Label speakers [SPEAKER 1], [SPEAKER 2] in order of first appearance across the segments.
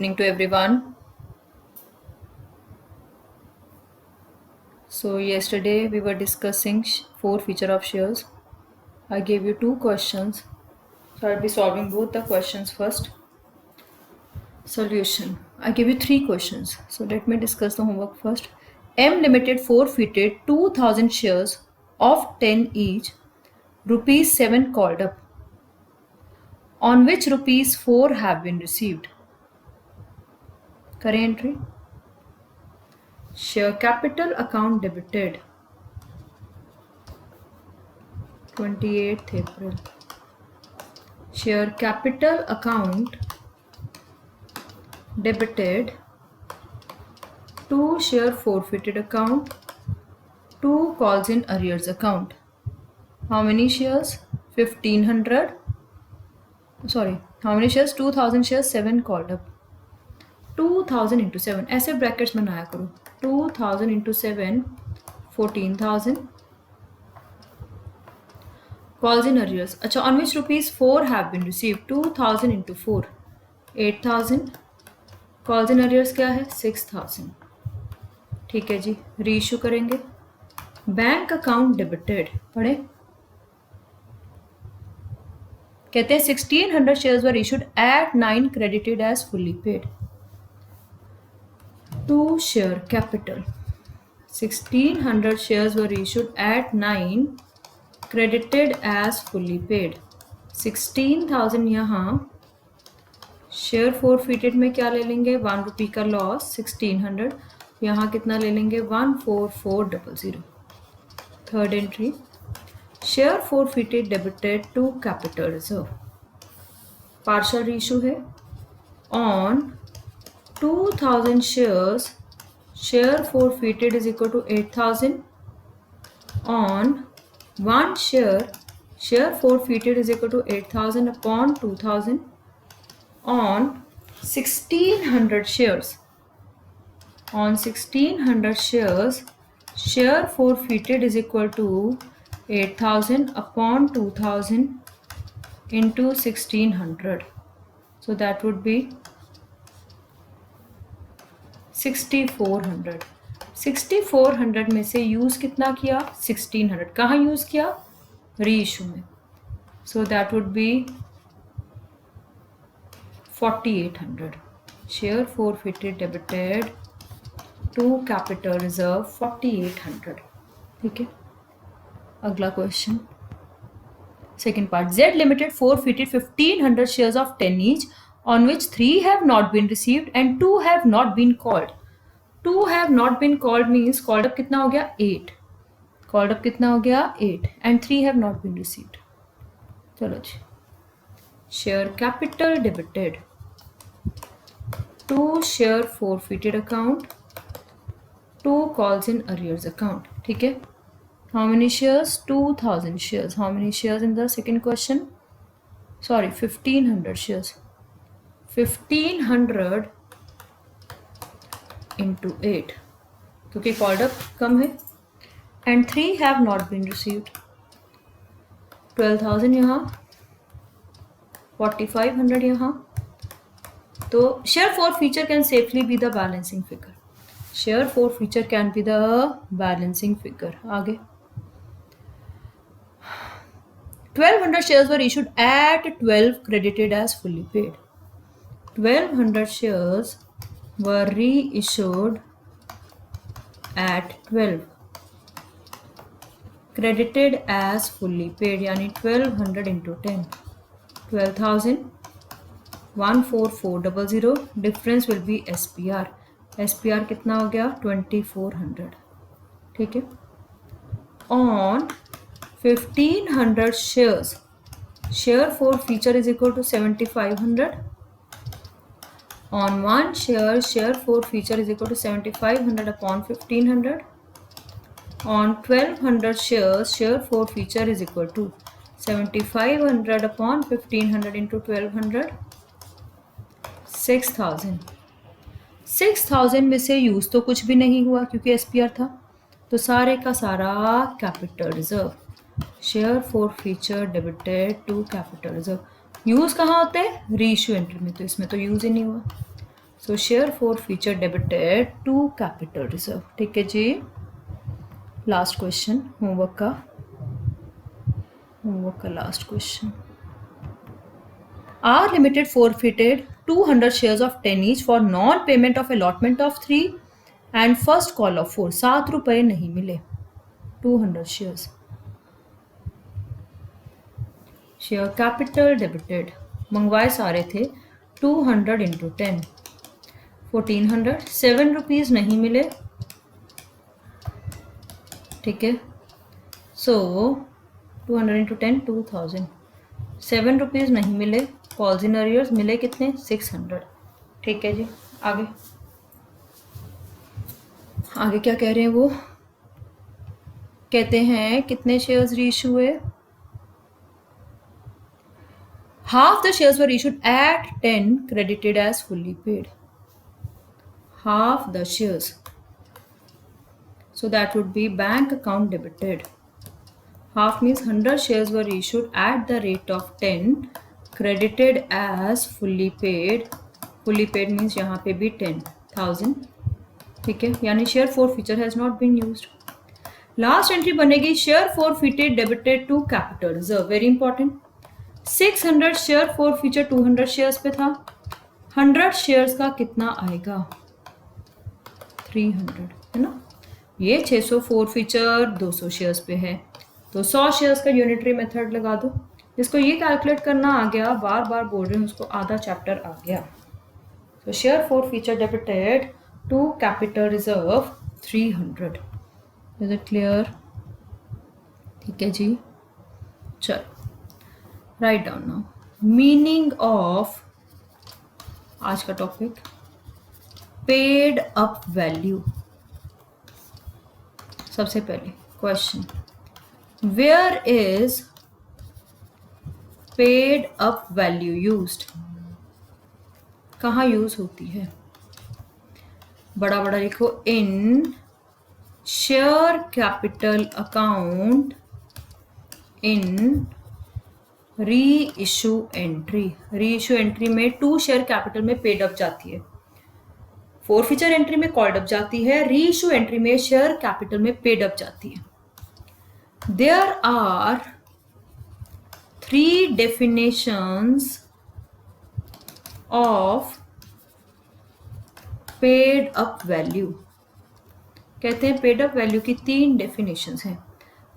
[SPEAKER 1] Evening to everyone. So yesterday we were discussing four feature of shares. I gave you two questions. So I'll be solving both the questions first. Solution. I gave you three questions. So let me discuss the homework first. M Limited forfeited 2000 shares of 10 each, rupees 7 called up, on which rupees 4 have been received. Current entry. Share capital account debited 28th April. Share capital account debited, to share forfeited account, to calls in arrears account. How many shares? 1500. Sorry, how many shares? 2000 shares, 7 called up. 2000 into 7. ऐसे brackets बनाया करो. 2000 into 7, 14,000. Calls in arrears. अच्छा, on which rupees 4 have been received? 2000 into 4, 8,000. Calls in arrears क्या है? 6,000. ठीक है जी, reissue करेंगे. बैंक अकाउंट डेबिटेड पढ़े. कहते हैं 1600 shares were issued at 9 credited as fully paid. To share capital 1600 shares were issued at 9 credited as fully paid. 16,000 यहाँ शेयर फोरफिटेड में क्या ले लेंगे? 1 रुपी का लॉस. 1600 यहाँ कितना ले लेंगे? 14400. Third entry. Share forfeited debited to capital reserve. Partial reissue है. On 2000 shares, share forfeited is equal to 8,000. On 1 share, share forfeited is equal to 8,000 upon 2,000. On 1600 shares, on 1600 shares, share forfeited is equal to 8,000 upon 2,000 into 1600. So that would be 6400. 6400 में से use कितना किया? 1600. कहाँ use किया? Reissue में. So that would be 4800. Share forfeited debited to capital reserve 4800. ठीक है. अगला question, second part. Z limited forfeited 1500 shares of 10 each, on which 3 have not been received and 2 have not been called. 2 have not been called means called up कितना हो गया? 8. called up कितना हो गया? 8. and 3 have not been received. चलो जी. Share capital debited to share forfeited account, to calls in arrears account. ठीक है. How many shares? 2000 shares. How many shares in the second question? Sorry, 1500 shares. 1500 into 8, क्योंकि called up कम है. And 3 have not been received. 12,000 यहाँ, 4500 यहाँ. तो share forfeiture can safely be the balancing figure. Share forfeiture can be the balancing figure. आगे 1200 shares were issued at 12 credited as fully paid. 1200 shares were reissued at 12 credited as fully paid. यानी 1200 into 10, 12,000. 14400. Difference will be SPR. SPR कितना हो गया? 2400. ठीक है. On 1500 shares, share for feature is equal to 7500. On 1 share, share for feature is equal to 7500 upon 1500. On 1200 shares, share for feature is equal to 7500 upon 1500 into 1200. 6000. 6000 में से use तो कुछ भी नहीं हुआ क्योंकि SPR था. तो सारे का सारा capital reserve. Share forfeiture debited to capital reserve. Use कहाँ होते हैं? रीइश्यू एंट्री में. तो इसमें तो यूज ही नहीं हुआ. So share forfeiture debited to capital reserve. ठीक है जी. लास्ट क्वेश्चन होमवर्क का last question. R Limited forfeited 200 shares of 10 each for non-payment of allotment of 3 and first call of 4. 7 रुपए नहीं मिले. 200 shares. शेयर कैपिटल डेबिटेड मंगवाए सारे थे 200 इंटू 10 1400. 7 रुपीज़ नहीं मिले. ठीक है. सो 200 इंटू 10 2000. 7 रुपीज़ नहीं मिले. कॉल्स इन अरियर्स मिले कितने 600. ठीक है जी. आगे क्या कह रहे हैं वो. कहते हैं कितने शेयर्स रीइश्यू हुए. Half the shares were issued at 10 credited as fully paid. Half the shares. So that would be bank account debited. Half means 100 shares were issued at the rate of 10 credited as fully paid. Fully paid means यहाँ पे भी 10,000. ठीक है. यानी share forfeiture has not been used. Last entry बनेगी share forfeited debited to capital reserve. Very important. 600 share forfeiture 200 shares पे था. 100 shares का कितना आएगा 300 है ना. ये 600 forfeiture 200 शेयर्स पे है तो 100 शेयर्स का यूनिटरी मेथड लगा दो. जिसको ये कैलकुलेट करना आ गया बार बार बोल रहे हैं उसको आधा चैप्टर आ गया. तो share forfeiture debited to capital reserve 300. Is it clear. ठीक है जी. चलो write down now. Meaning of आज का टॉपिक पेड अप वैल्यू. सबसे पहले question where is paid up value used. कहाँ यूज होती है. बड़ा बड़ा लिखो. In share capital account in reissue entry. Reissue entry में 2 शेयर कैपिटल में पेड अप जाती है. forfeiture एंट्री में कॉल्ड अप जाती है. री इशू एंट्री में शेयर कैपिटल में पेड अप जाती है. There are 3 definitions of paid up value. कहते हैं पेड अप वैल्यू की 3 डेफिनेशंस हैं.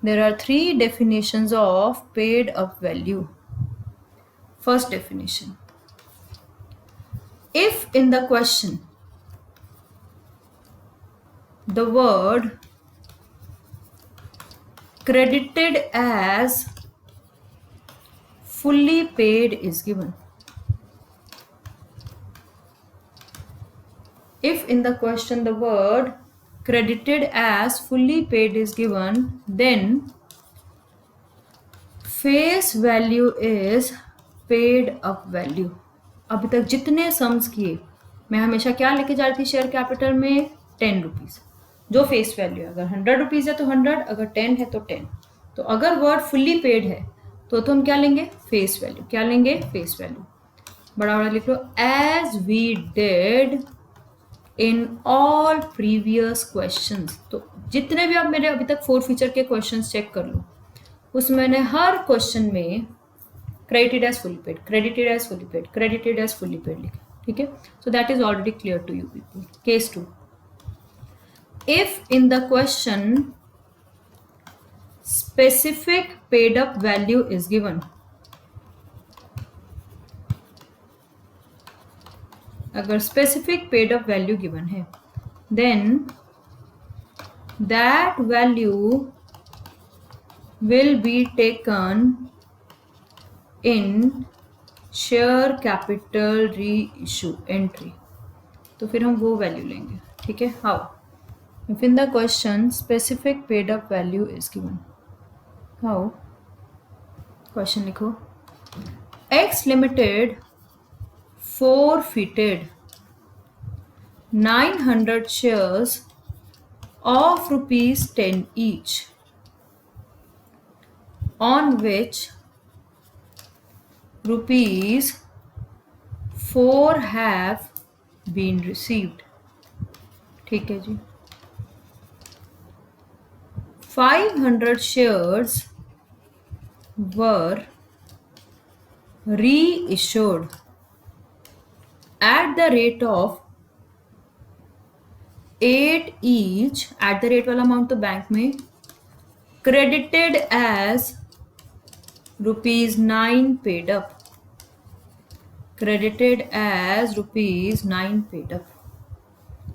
[SPEAKER 1] There are 3 definitions of paid up value. First definition. If in the question the word credited as fully paid is given. If in the question the word credited as fully paid is given, then face value is paid up value. अभी तक जितने sums किए मैं हमेशा क्या लेके जा रही थी शेयर कैपिटल में 10 रुपीज़ जो फेस वैल्यू है. अगर 100 रुपीज़ है तो 100, अगर 10 है तो 10. तो अगर वर्ड फुल्ली पेड है तो हम क्या लेंगे फेस वैल्यू. क्या लेंगे फेस वैल्यू. बड़ा बड़ा लिख लो. As we did in all previous questions. तो जितने भी आप मेरे अभी तक forfeiture के क्वेश्चंस चेक कर लो उसमें मैंने हर क्वेश्चन में credited as fully paid, credited as fully paid, credited as fully paid लिखा. ठीक है. So that is already clear to you people. Case 2. If in the question specific paid up value is given, अगर specific paid up value given है then that value will be taken in share capital reissue entry. तो फिर हम वो value लेंगे. ठीक है. How? If in the question specific paid up value is given. How? Question लिखो. X Limited forfeited 900 shares of rupees 10 each, on which rupees 4 have been received. ठीक है जी। 500 shares were reissued at the rate of 8 each, at the rate वाला amount तो bank में, credited as rupees 9 paid up, credited as rupees 9 paid up.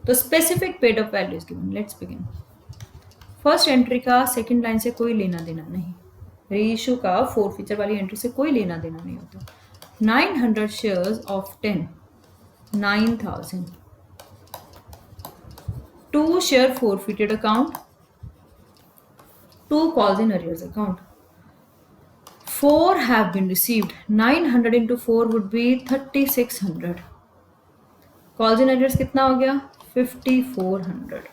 [SPEAKER 1] तो specific paid up value is given. Let's begin. First entry का second line से कोई लेना देना नहीं, रीइश्यू का फोर फीचर वाली एंट्री से कोई लेना देना नहीं होता। 900 shares of 10, 9000, 2 share forfeited account, 2 calls in arrears account, 4 have been received, 900 into 4 would be 3600, calls in arrears कितना हो गया 5400,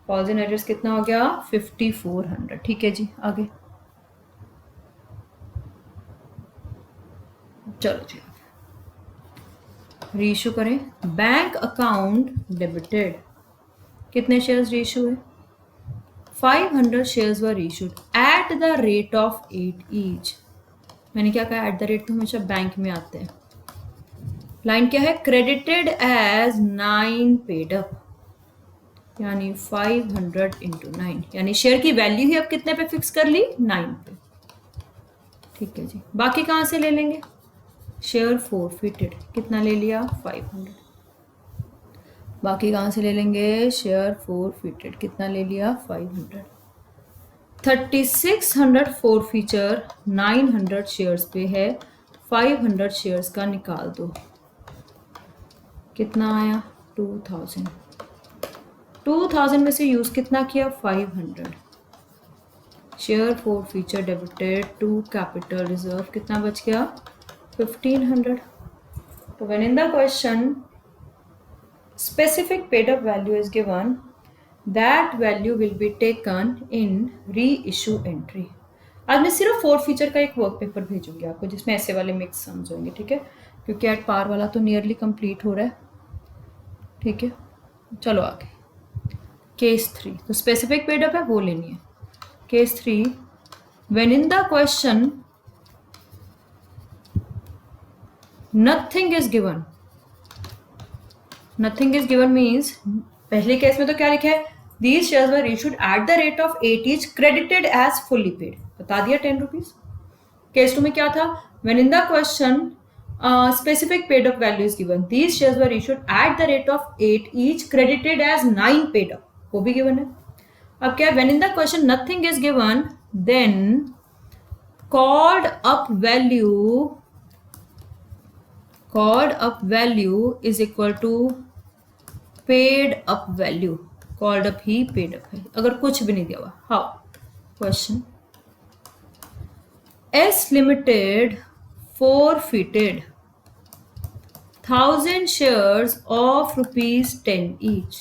[SPEAKER 1] calls in arrears कितना हो गया 5400। ठीक है जी, आगे चलो जी रीइश्यू करें। बैंक अकाउंट डेबिटेड, कितने शेयर्स रीइश्यू हुए 500 shares were issued at the rate of 8 each. मैंने क्या कहा, एट द रेट तो हमेशा बैंक में आते हैं। लाइन क्या है, क्रेडिटेड एज 9 पेड अप, यानी 500 इंटू 9, यानी शेयर की वैल्यू ही अब कितने पे फिक्स कर ली 9 पे। ठीक है जी, बाकी कहां से ले लेंगे, शेयर फोरफिटेड कितना ले लिया 500, बाकी कहां से ले लेंगे, शेयर फोरफिटेड कितना ले लिया 500। 3600 फोर फीचर 900 शेयर्स पे है, 500 शेयर्स का निकाल दो, कितना आया 2000। 2000 में से यूज कितना किया 500, share forfeiture debited to capital reserve कितना बच गया 1500। तो when in the question specific paid up value is given, that value will be taken in reissue entry। आज मैं सिर्फ फोर फीचर का एक वर्क पेपर भेजूंगी आपको जिसमें ऐसे वाले मिक्स सम्स होंगे, ठीक है, क्योंकि एट पार वाला तो नियरली कंप्लीट हो रहा है। ठीक है, चलो आगे केस 3, तो स्पेसिफिक पेड अप है वो लेनी है। Case 3, when in the question nothing is given, nothing is given means पहले केस में तो क्या लिखा है, these shares were issued at the rate of 8 each credited as fully paid, बता दिया 10 रुपीज। केस 2 में क्या था, when in the question specific paid up value is given, these shares were issued at the rate of 8 each credited as 9 paid up, वो भी given है। अब क्या, when in the question nothing is given then called up value is equal to paid up value, called up ही paid up है अगर कुछ भी नहीं दिया हुआ। How, question S limited forfeited 1000 shares of ₹10 each,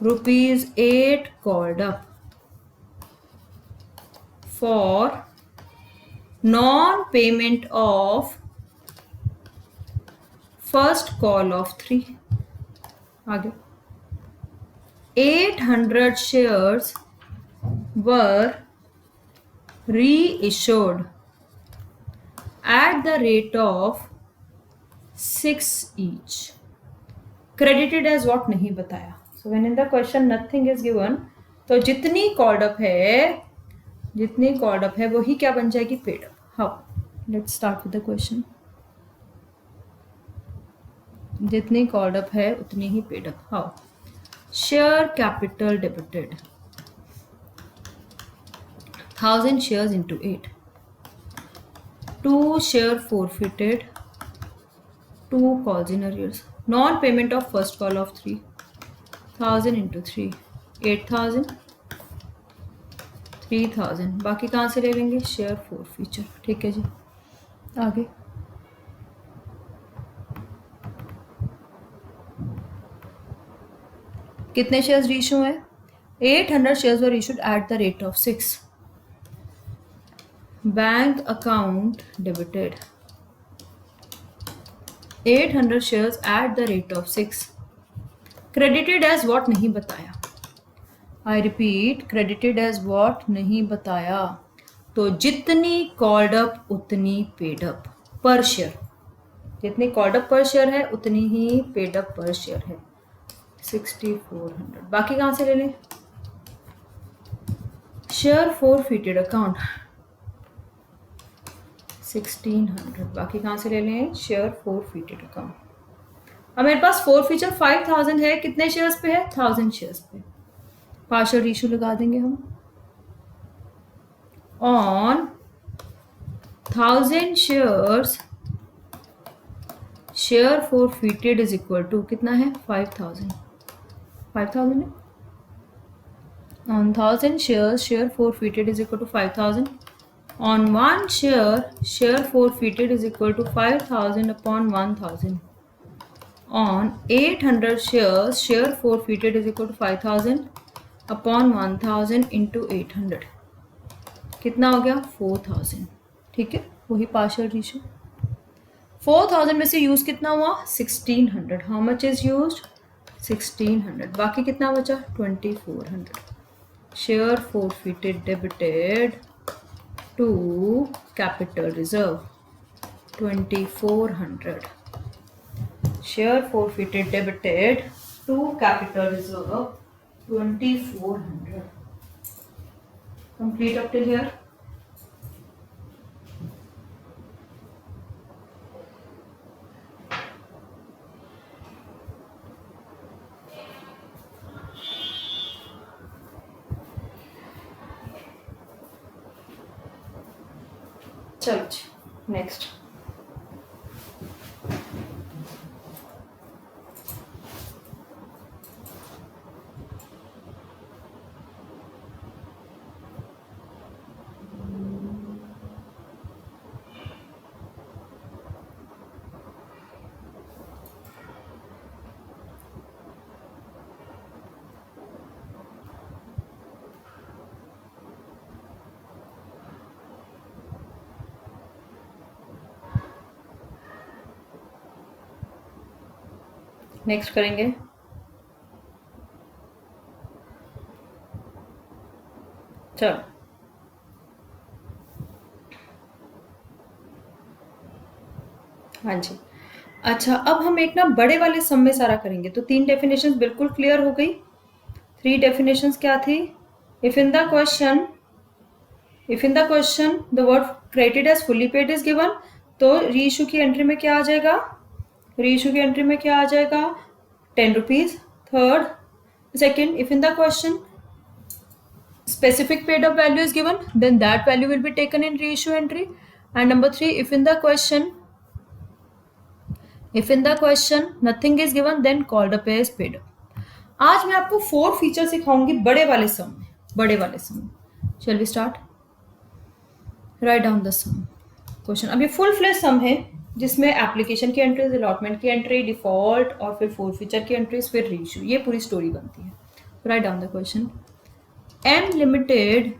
[SPEAKER 1] ₹8 called up for non-payment of first call of 3। आगे 800 shares were reissued at the rate of 6 each, credited as what नहीं बताया। So when in the question nothing is given, तो जितनी called up है वही क्या बन जाएगी paid up। How? Let's start with the question। जितनी called up है उतनी ही paid up। How? Share capital debited 1000 shares into 8, 2 share forfeited, 2 calls in arrears, non-payment of first call of 3, 1000 into 3, 8000, 3000, बाकी कहाँ से ले लेंगे, शेयर फोर फीचर। ठीक है जी, आगे कितने शेयर्स रीइश्यू हैं, 800 shares were issued at the rate of 6, bank account debited 800 shares at the rate of 6। Credited as what नहीं बताया। I repeat, credited as what नहीं बताया। तो जितनी कॉल्ड अप उतनी पेड अप पर शेयर, जितनी called up per share है उतनी ही पेड अप पर शेयर है 6400। बाकी कहां से ले लें? Share forfeited account 1600। बाकी कहां से ले लें? Share forfeited account. अब मेरे पास फोरफीचर 5000 है, कितने शेयर्स पे है? 1000 शेयर्स पे। पार्शियल रेशियो लगा देंगे हम on 1000 shares. Share forfeited is equal to कितना है? 5000। 5000 है on 1000 shares, share forfeited is equal to 5000. On 1 share, share forfeited is equal to 5000 upon 1000. On 800 shares, share forfeited is equal to 5000 upon 1000 into 800. कितना हो गया? 4000। ठीक है, वही partial ratio. 4000 में से यूज कितना हुआ? 1600। How much is used? 1600। बाकी कितना बचा? 2400। Share forfeited debited to capital reserve 2400. Share forfeited debited to capital reserve 2400. Complete up till here. चलो नेक्स्ट। नेक्स्ट करेंगे चलो। हाँ जी, अच्छा अब हम एक ना बड़े वाले सम में सारा करेंगे। तो 3 डेफिनेशंस बिल्कुल क्लियर हो गई। 3 डेफिनेशंस क्या थी? If in the question the word credited as fully paid is given, तो रीइश्यू की एंट्री में क्या आ जाएगा? रीइश्यू की एंट्री में क्या आ जाएगा? 10 rupees. Third, second, if in the question specific paid up value is given, then that value will be taken in reissue entry. And number 3, if in the question nothing is given, then called up as paid up. आज मैं आपको 4 feature सिखाऊंगी बड़े वाले सम में। Shall we start? Write down the sum question. अब ये full fledge सम है जिसमें एप्लीकेशन की एंट्रीज, अलॉटमेंट की एंट्री, डिफॉल्ट और फिर फोर फीचर की एंट्रीज, फिर रीइश्यू, ये पूरी स्टोरी बनती है। Write down the question. M Limited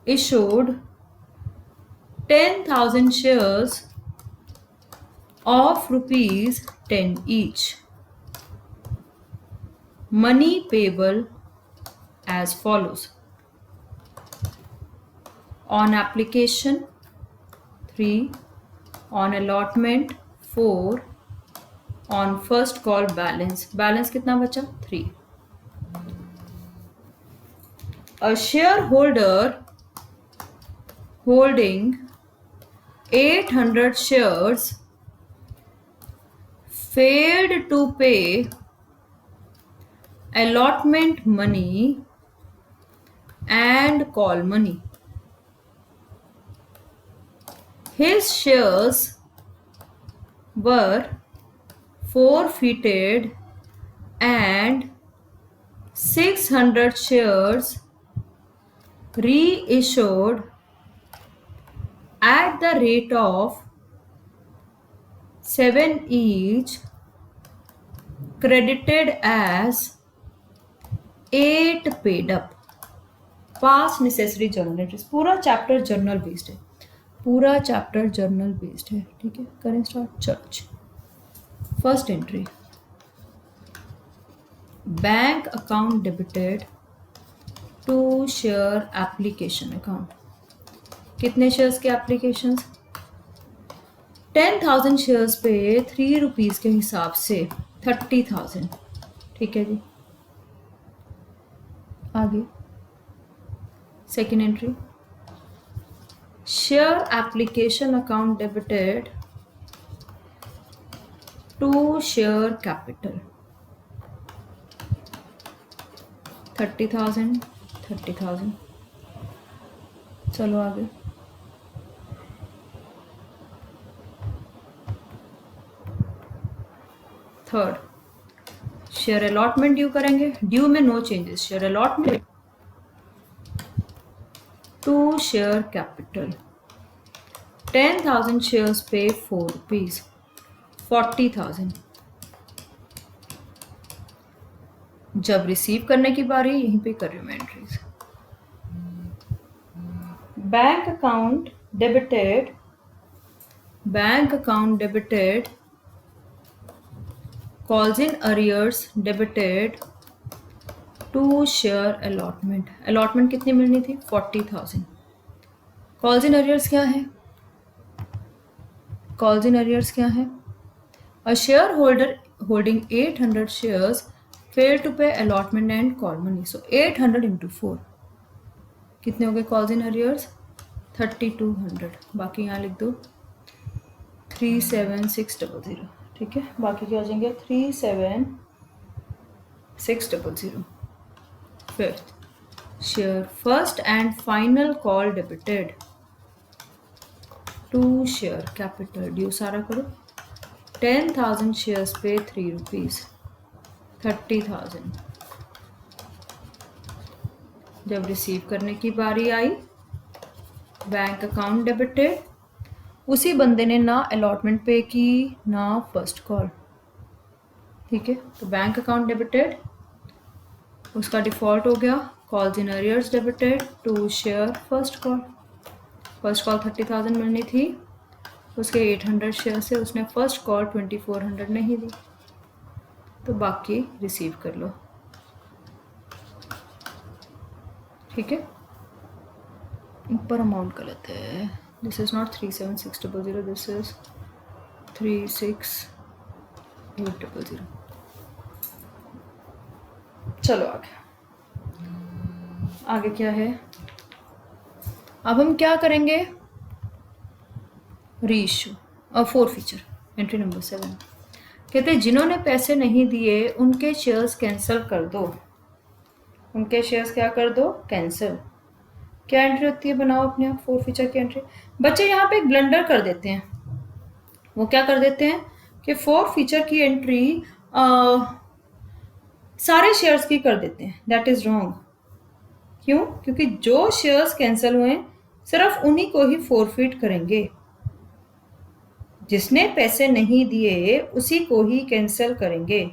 [SPEAKER 1] issued 10,000 shares of ₹10 each. Money payable as follows: on application 3, on allotment 4, on first call balance कितना बचा? 3. A shareholder holding 800 shares failed to pay allotment money and call money. His shares were forfeited and 600 shares reissued at the rate of 7 each, credited as 8 paid up. Past necessary journal entries. पूरा chapter journal based है, ठीक है। करें start. चलो। First entry, bank account debited to share application account. कितने shares के application? 10,000 shares पे 3 rupees के हिसाब से 30,000। ठीक है जी। आगे second entry, share application account debited to share capital 30,000 30,000। चलो आगे। थर्ड, शेयर अलॉटमेंट ड्यू करेंगे। ड्यू में no changes. Share allotment to share capital 10,000 shares पे 4 रुपीज 40,000। जब रिसीव करने की बारी, यहीं पे कर रही हूँ मैं entries. Bank account debited calls in arrears debited to share allotment. Allotment कितनी मिलनी थी? 40,000। कॉल्स इन अरियर्स क्या है? कॉल्स इन अरियर्स क्या है? A shareholder holding 800 shares fail to pay allotment and call money. So 800 into 4 कितने हो गए कॉल्स इन अरियर्स? 3200। बाकी यहाँ लिख दो 37600। ठीक है, बाकी क्या हो जाएंगे? 37600। Fifth, share first and final call debited to share capital. Due सारा करो। 10,000 शेयर्स पे 3 रुपीज 30,000। जब रिसीव करने की बारी आई, बैंक अकाउंट डेबिटेड, उसी बंदे ने ना अलॉटमेंट पे की ना फर्स्ट कॉल। ठीक है, तो बैंक अकाउंट डेबिटेड उसका डिफॉल्ट हो गया। Calls in arrears debited to share first call. First call 30,000 मिलनी थी, उसके 800 शेयर से उसने फर्स्ट कॉल 2400 नहीं दी, तो बाकी रिसीव कर लो। ठीक है, ऊपर अमाउंट गलत है। This is not 37600, this is 36800। चलो आगे क्या है? अब हम क्या करेंगे? रीइश्यू और फोर फीचर। एंट्री नंबर 7 कहते हैं जिन्होंने पैसे नहीं दिए उनके शेयर्स कैंसिल कर दो। उनके शेयर्स क्या कर दो? कैंसिल। क्या एंट्री होती है? बनाओ अपने आप फोर फीचर की एंट्री। बच्चे यहाँ पे एक ब्लंडर कर देते हैं। वो क्या कर देते हैं कि फोर फीचर की एंट्री सारे शेयर्स की कर देते हैं। That is wrong. क्यों? क्योंकि जो शेयर्स कैंसिल हुए सिर्फ उन्हीं को ही फोरफिट करेंगे। जिसने पैसे नहीं दिए उसी को ही कैंसिल करेंगे।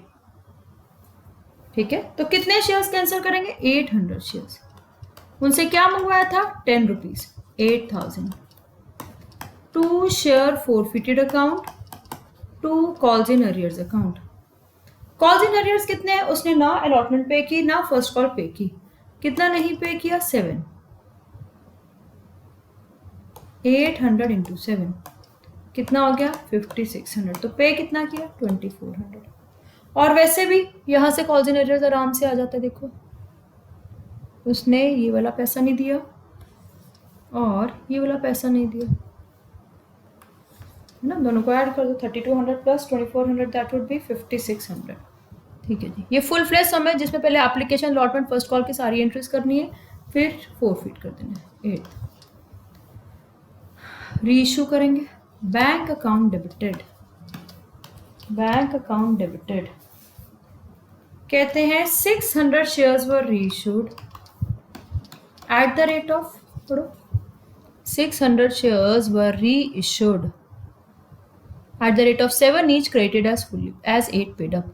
[SPEAKER 1] ठीक है, तो कितने शेयर्स कैंसिल करेंगे? 800 शेयर्स। उनसे क्या मंगवाया था? 10 rupees 8,000। To share forfeited account to calls in arrears account. Calls in arrears कितने हैं? उसने ना अलॉटमेंट पे की ना फर्स्ट कॉल पे की। कितना नहीं पे किया? 7। 800 इंटू 7 कितना हो गया? 5600। तो पे कितना किया? 2400। और वैसे भी यहां से कॉल्स इन अरियर्स आराम से आ जाता है। देखो, उसने ये वाला पैसा नहीं दिया और ये वाला पैसा नहीं दिया, है ना? दोनों को ऐड कर दो। 3200 प्लस 2400 दैट वुड बी 5600। ठीक है जी, ये फुल फ्लेज सम है जिसमें पहले एप्लीकेशन, अलॉटमेंट, फर्स्ट कॉल की सारी एंट्रीज करनी है, फिर फोरफिट कर देना है। 8 रीइश्यू करेंगे। Bank account debited. Bank account debited कहते हैं 600 shares were reissued eight the rate of, पढ़ो, 600 shares were reissued at the rate of 7 each credited as 8 paid up.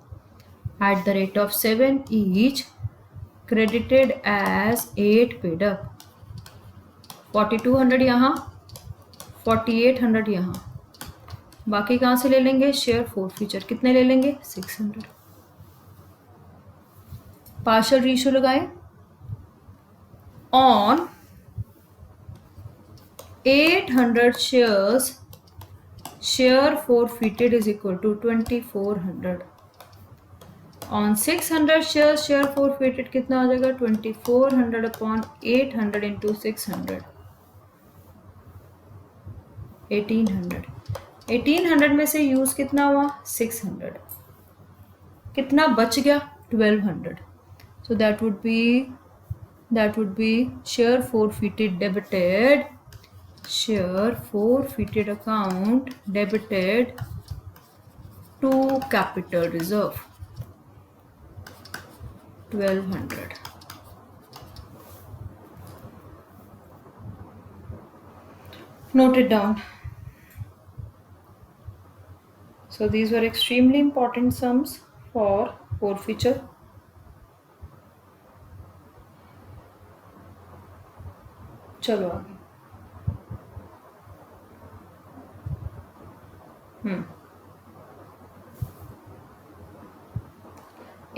[SPEAKER 1] At the rate of 7 each credited as 8 paid up. 4200 यहाँ, 4800 यहाँ, बाकी कहाँ से ले लेंगे? Share four feature. कितने ले लेंगे? 600। पार्शियल रेशियो लगाएं। On 800 shares, share forfeited is equal to 2400. On 600 shares, share forfeited कितना आ जाएगा? 2400 अपॉन 800 इंटू 600, 1800। 1800 में से यूज कितना हुआ? 600। कितना बच गया? 1200। So that would be share forfeited debited, share forfeited account debited to capital reserve, 1200. Note it down. So these were extremely important sums for forfeiture. चलो आगे।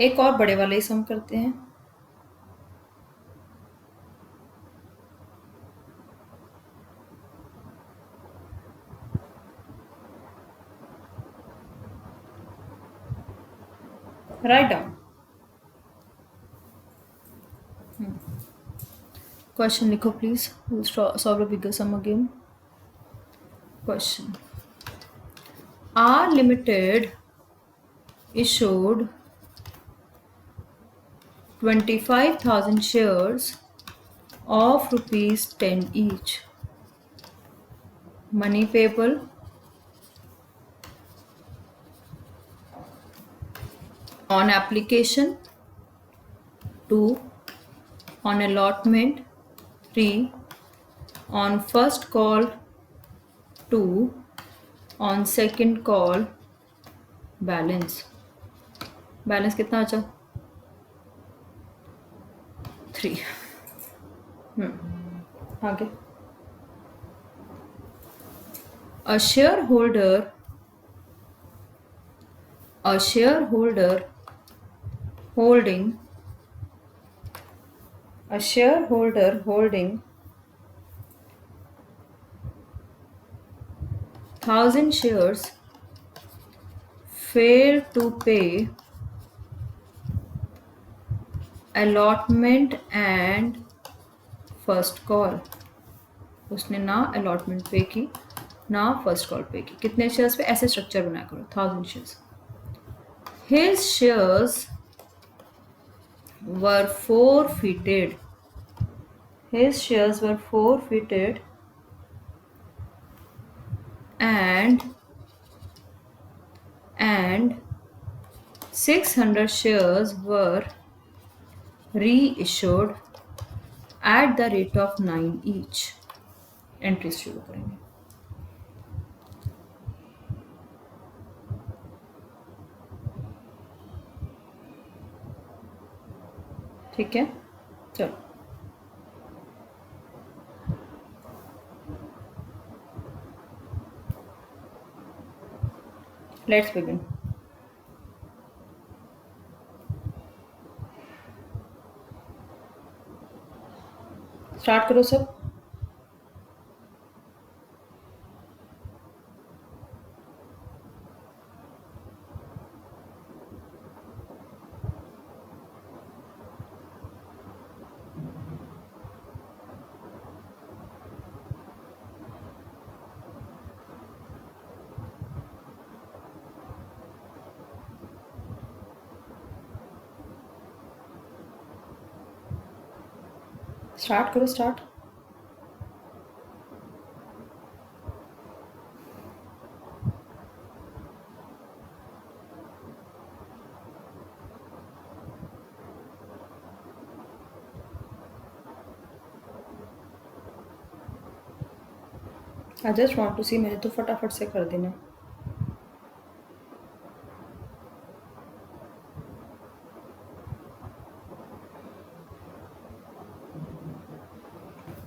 [SPEAKER 1] एक और बड़े वाले ही सम करते हैं। Write down. क्वेश्चन लिखो please. Solve the bigger sum again. Question, R Limited issued 25,000 shares of rupees 10 each. Money payable on application 2, on allotment 3, on first call 2, on second call balance कितना बचा? 3। आगे। A shareholder holding 1,000 shares failed to pay allotment and first call. उसने ना allotment पे की ना first call पे की। कितने शेयर्स पे? ऐसे स्ट्रक्चर बनाया करो, 1000 shares. His shares were forfeited. And 600 shares were reissued at the rate of 9 each. Entries शुरू करेंगे। ठीक है, चलो लेट्स बिगिन। स्टार्ट करो सब। स्टार्ट करो, start. I just want to see, मेरे तो फटाफट से कर देना।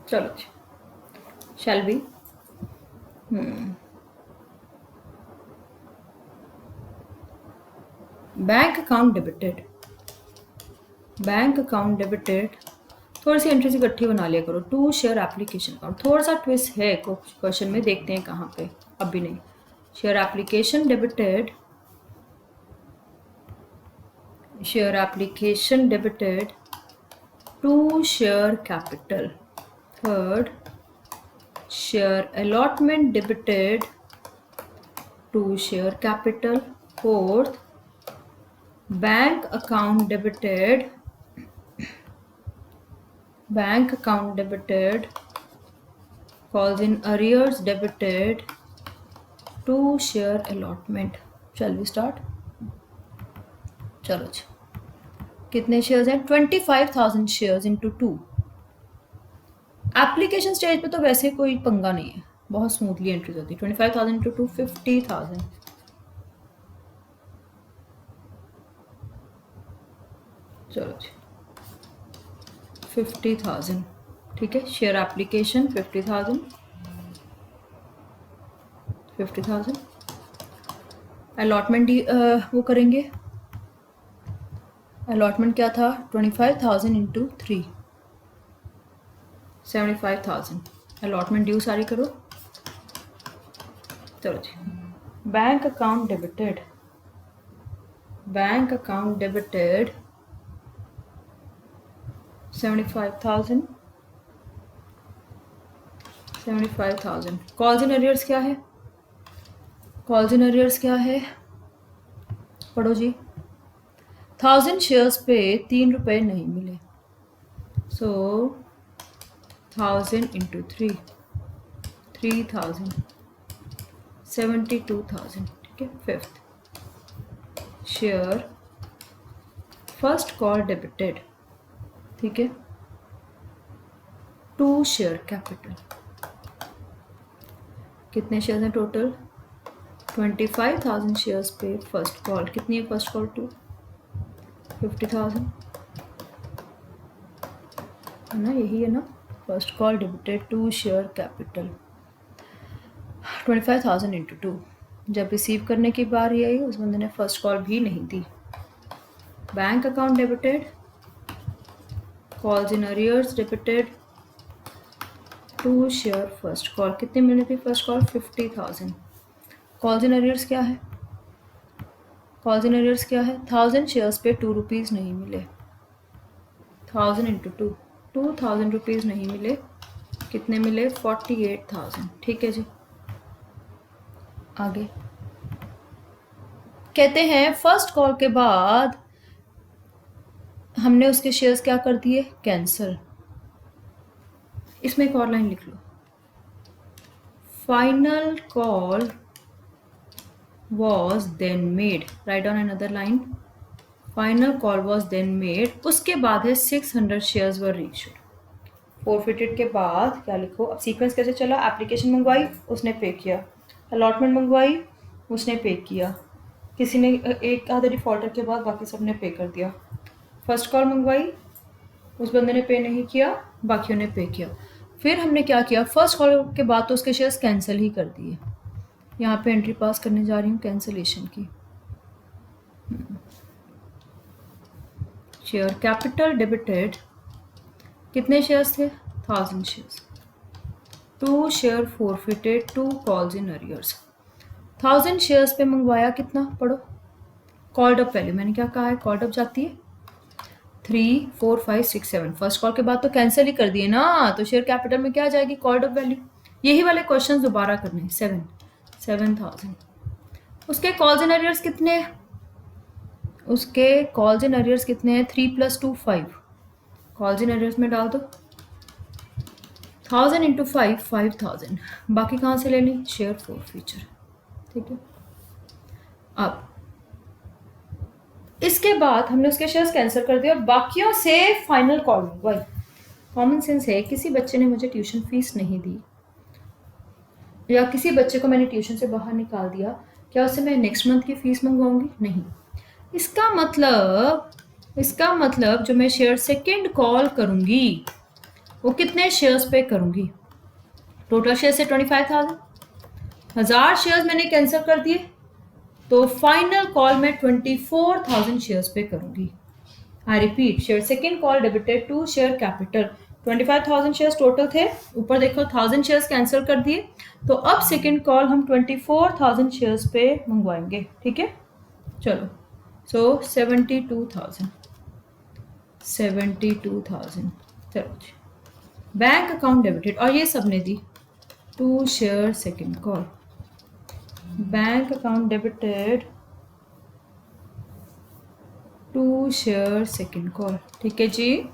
[SPEAKER 1] चलो जी, shall be. Account debited, bank account debited, थोड़ी सी एंट्रीज इकट्ठी बना लिया करो। टू शेयर एप्लीकेशन अकाउंट, थोड़ा सा ट्विस्ट है क्वेश्चन में, देखते हैं कहाँ पे, अभी नहीं। Share application debited, share application debited to share capital. Third, share allotment debited to share capital. Fourth, bank account debited, bank account debited, calls in arrears debited to share allotment. Shall we start? चलो जी, कितने shares हैं? 25,000 shares into 2। Application stage पे तो वैसे कोई पंगा नहीं है, बहुत स्मूथली एंट्रीज होती है। 25,000 इंटू 2 50,000। चलो जी 50,000, ठीक है। Share application 50,000, 50,000। अलॉटमेंट वो करेंगे, अलॉटमेंट क्या था? 25,000 इंटू 3 75,000। अलॉटमेंट ड्यू सारी करो। चलो जी, bank account debited, bank account debited 75,000, 75,000। Calls in arrears क्या है? कॉल्स इन अरियर्स क्या है? पढ़ो जी। 1000 शेयर्स पे 3 रुपए नहीं मिले, सो 1000 इंटू 3 3,000 72,000, ठीक है। Fifth, share first call debited, ठीक है, टू शेयर कैपिटल। कितने शेयर्स हैं टोटल? 25,000 शेयर्स पे फर्स्ट कॉल, कितनी है फर्स्ट कॉल? 2 50,000 है ना, यही है ना। First call debited to share capital 25,000 into 2। जब रिसीव करने की बारी आई उस बंदे ने फर्स्ट कॉल भी नहीं दी। Bank account debited, calls in arrears debited to share first call. कितने मिलने थी first call? 50,000। Calls in arrears क्या है? कॉल्स इन अरियर्स क्या है? 1000 शेयर्स पे 2 रुपीज़ नहीं मिले, 1000 इंटू 2 2000 रुपीज़ नहीं मिले, कितने मिले? 48,000, ठीक है जी। आगे कहते हैं फर्स्ट कॉल के बाद हमने उसके शेयर्स क्या कर दिए? कैंसिल। इसमें एक और लाइन लिख लो, final call was then made, write down another line, final call was then made। उसके बाद है 600 shares were reissued। forfeited के बाद क्या लिखो? अब सीक्वेंस कैसे चला? एप्लीकेशन मंगवाई, उसने पे किया, अलॉटमेंट मंगवाई, उसने पे किया, किसी ने एक आधा डिफॉल्टर के बाद बाकी सब ने पे कर दिया। फर्स्ट कॉल मंगवाई, उस बंदे ने पे नहीं किया, बाकियों ने पे किया। फिर हमने क्या किया? फर्स्ट कॉल के बाद तो उसके शेयर्स कैंसिल ही कर दिए। यहाँ पे एंट्री पास करने जा रही हूँ कैंसिलेशन की। शेयर कैपिटल डेबिटेड, कितने शेयर्स थे? 1000 shares. To share forfeited, to calls in arrears. 1000 shares पे मंगवाया कितना? पढ़ो, कॉल्ड अप वैल्यू मैंने क्या कहा है? कॉल्ड अप जाती है 3 4 5 6 7। फर्स्ट कॉल के बाद तो कैंसिल ही कर दिए ना, तो शेयर कैपिटल में क्या जाएगी? Called up value. यही वाले क्वेश्चन दोबारा करने। 7,000। उसके कॉल्स इन अरियर्स कितने? उसके कॉल्स इन अरियर्स कितने हैं? 3 + 2 5। कॉल्स इन अरियर्स में डाल दो 1000 इंटू 5 5000। बाकी कहाँ से लेनी? शेयर फोरफीचर, ठीक है। अब इसके बाद हमने उसके शेयर्स कैंसिल कर दिए और बाकियों से फाइनल कॉल मंगवाई। कॉमन सेंस है, किसी बच्चे ने मुझे ट्यूशन फीस नहीं दी या किसी बच्चे को मैंने ट्यूशन से बाहर निकाल दिया, क्या उससे मैं नेक्स्ट मंथ की फीस मंगवाऊंगी? नहीं। इसका मतलब जो मैं शेयर सेकंड कॉल करूंगी वो कितने शेयर्स पे करूंगी? टोटल शेयर से 25,000, 1000 शेयर्स मैंने कैंसिल कर दिए, तो तो फाइनल कॉल मैं 24,000 शेयर्स पे करूंगी। I repeat, share second call debited to share capital. 25,000 shares total थे, ऊपर देखो 1000 शेयर्स कैंसिल कर दिए, तो अब सेकेंड कॉल हम 24,000 शेयर्स पे मंगवाएंगे। ठीक है, चलो, सो 72,000 चलो जी। बैंक अकाउंट डेबिटेड, और ये सबने दी to share second call, bank account debited to share second call. ठीक है जी,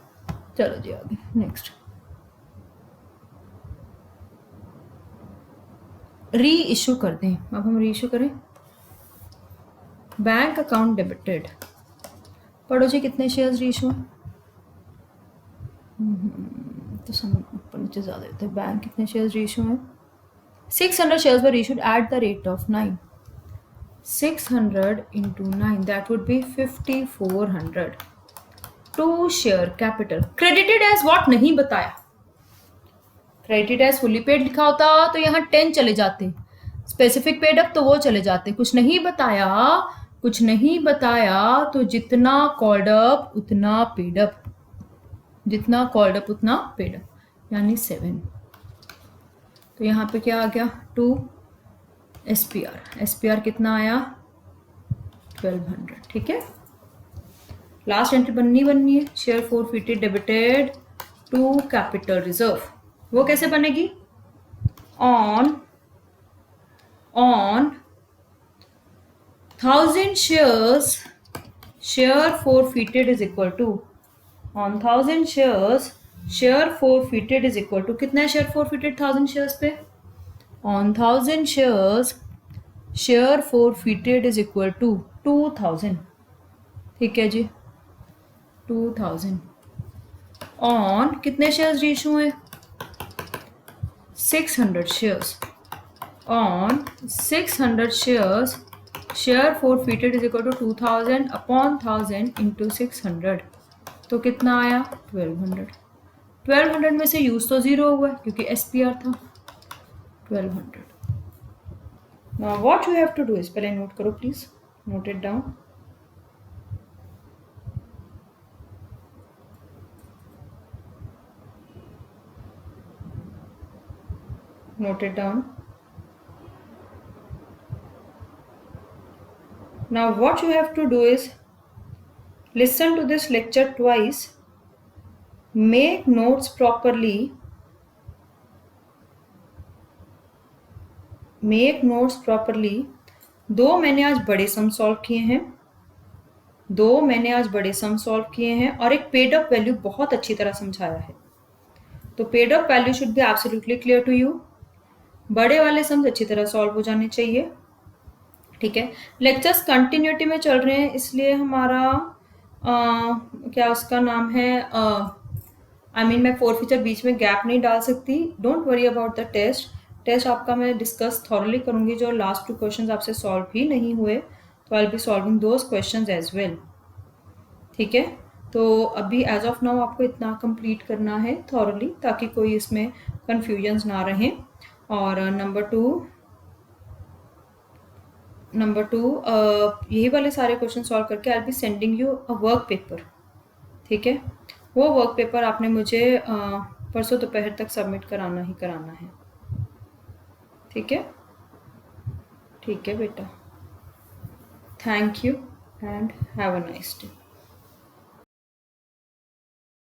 [SPEAKER 1] चलो जी आगे नेक्स्ट। री इशू कर दें, अब हम री इशू करें। बैंक अकाउंट डेबिटेड, पढ़ो जी कितने शेयर्स री इशू हैं। तो सम ऊपर नीचे ज़्यादा होते हैं। बैंक कितने शेयर्स री इशू हैं, 600 shares were issued at the rate of 9। 600 into 9, that would be 5400 to share capital. Credited as what नहीं बताया, क्रेडिटेड एज फुली पेड लिखा होता तो यहाँ 10 चले जाते, स्पेसिफिक पेड अप तो वो चले जाते। कुछ नहीं बताया तो जितना कॉल्ड अप उतना पेड अप, जितना कॉल्ड अप उतना पेड अप, यानी 7। तो यहाँ पे क्या आ गया, 2 एसपीआर कितना आया, 1200। ठीक है, लास्ट एंट्री बननी है, share forfeited debited to capital reserve. वो कैसे बनेगी, on 1000 shares, share forfeited is equal to, on 1000 shares share forfeited is equal to, कितना है शेयर फोरफिटेड 1000 शेयर्स पे, on 1000 shares share forfeited is equal to 2000। ठीक है जी, 2000 ऑन कितने शेयर्स रीइशू हैं, 600 shares, on 600 shares share forfeited is equal to 2000 upon 1000 into 600, तो कितना आया 1200। 1200 में से यूज तो 0 हुआ क्योंकि एसपीआर था 1200। Now what you have to do is, पहले नोट करो please, note it down. Note it down. Now what you have to do is listen to this lecture twice, make notes properly, दो मैंने आज बड़े sum solve किए हैं, और एक पेड अप वैल्यू बहुत अच्छी तरह समझाया है। तो paid up value should be absolutely clear to you, बड़े वाले सम्स अच्छी तरह सॉल्व हो जाने चाहिए। ठीक है, लेक्चर्स कंटिन्यूटी में चल रहे हैं, इसलिए हमारा क्या उसका नाम है, मैं फोरफिचर बीच में गैप नहीं डाल सकती। Don't worry about the test आपका मैं डिस्कस थॉरली करूंगी। जो लास्ट 2 क्वेश्चंस आपसे सॉल्व ही नहीं हुए, तो I will be solving those questions as well. ठीक है, तो अभी एज ऑफ नाउ आपको इतना कंप्लीट करना है थॉरली, ताकि कोई इसमें कन्फ्यूजन्स ना रहें। और नंबर टू यही वाले सारे क्वेश्चन सॉल्व करके आई will be sending you a work paper. ठीक है, वो वर्क पेपर आपने मुझे परसों दोपहर तक सबमिट कराना है। ठीक है बेटा, thank you and have a nice day.